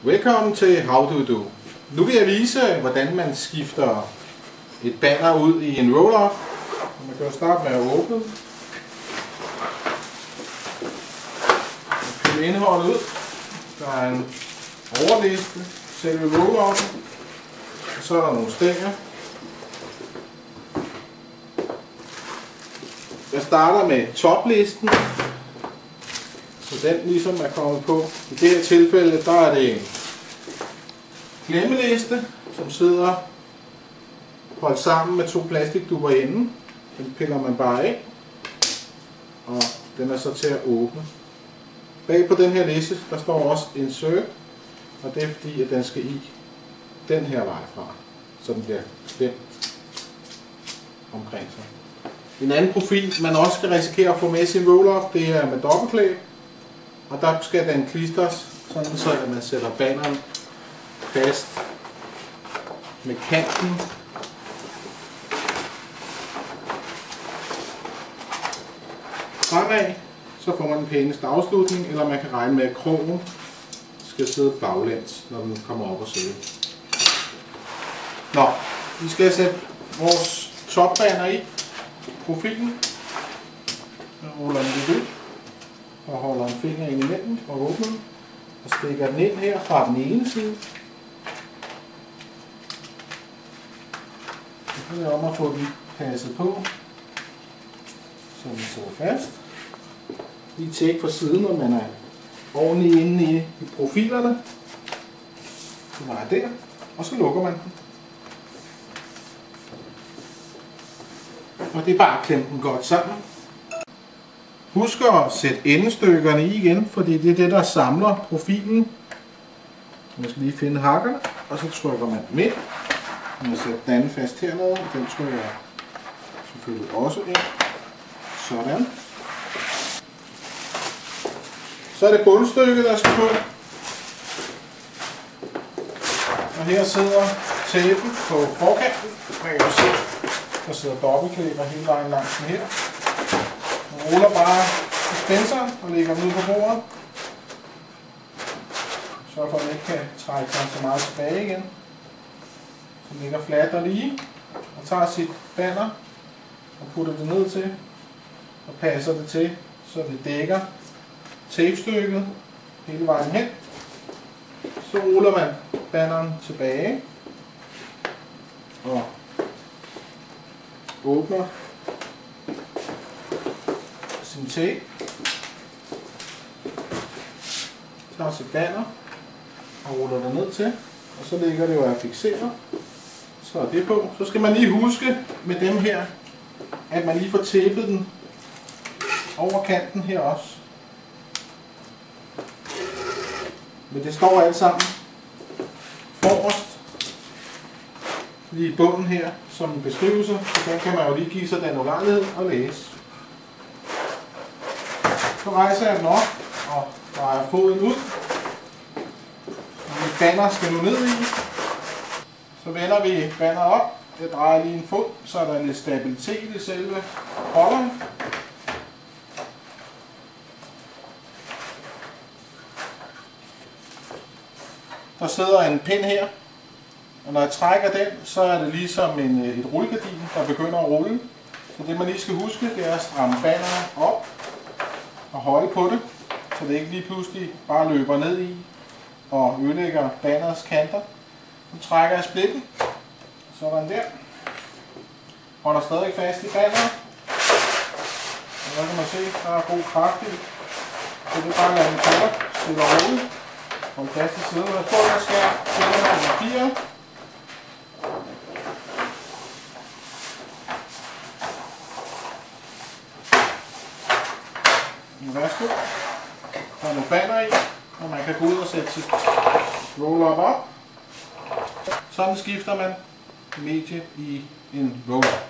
Velkommen til How to Do. Nu vil jeg vise, hvordan man skifter et banner ud i en roll-up. Man kan jo starte med at åbne. Pille indholdet ud. Der er en overliste, selve roll-up'en. Og så er der nogle stænger. Jeg starter med toplisten. Så den ligesom er kommet på. I det her tilfælde, der er det en klemmeliste, som sidder holdt sammen med 2 plastikdubber inden. Den piller man bare af, og den er så til at åbne. Bag på den her liste, der står også insert, og det er fordi, at den skal i den her vej fra, så den bliver klemt omkring sig. En anden profil, man også skal risikere at få med sin roll-up, det er med dobbeltklæb. Og der skal den klistres, sådan så at man sætter banneren fast med kanten. Fremad, så får man den pæneste afslutning, eller man kan regne med, at krogen skal sidde baglæns, når den kommer op og sidde. Nå, vi skal sætte vores topbanner i profilen. Jeg ruller den lidt ud og holder en finger ind imellem og åbner den. Og stikker den ind her fra den ene side. Så er det om at få den passet på, så den sidder fast. Lige tjek fra siden, når man er ordentligt inde i profilerne. Så var der, og så lukker man den. Og det er bare at klemme den godt sammen. Husk at sætte endestykkerne i igen, fordi det er det, der samler profilen. Man skal lige finde hakkerne, og så trykker man dem ind. Man sætter den anden fast hernede, og den trykker jeg selvfølgelig også ind. Sådan. Så er det bundstykket, der skal på. Og her sidder tapen på forkanten. Man kan jo se, der sidder dobbeltklæber hele vejen langs den her. Man ruller bare dispenseren og lægger den ud på bordet. Sørg for, at den ikke kan trække sig så meget tilbage igen. Så den ligger fladt og lige. Og tager sit banner og putter det ned til. Og passer det til, så det dækker tapestykket hele vejen hen. Så ruller man banneren tilbage. Og åbner sin tape, tager sit banner og ruller det ned til, og så ligger det jo at fiksere. Så er det på. Så skal man lige huske med dem her, at man lige får tapet den over kanten her også. Men det står alt sammen forrest lige i bunden her som en beskrivelse, så den kan man jo lige give sig den ulejlighed og læse. Så rejser jeg den op og drejer foden ud. Mit banner skal nu ned i. Så vender vi banneret op. Jeg drejer lige en fod, så er der lidt stabilitet i selve holderen. Der sidder en pind her, og når jeg trækker den, så er det ligesom et rullegardin, der begynder at rulle. Så det man lige skal huske, det er at stramme banneret op og holde på det, så det ikke lige pludselig bare løber ned i og ødelægger bannerets kanter. Nu trækker jeg splitten, sådan der. Holder stadig fast i banneret. Og der kan man se, der er god kraft i. Så det er bare at lade den køre, stille og roligt. Hold fast i siden. Jeg tror, jeg skal tænde mig med papir. Værsgo. Der er nogle banner i, og man kan gå ud og sætte sit roll-up op. Sådan skifter man medie i en roll-up.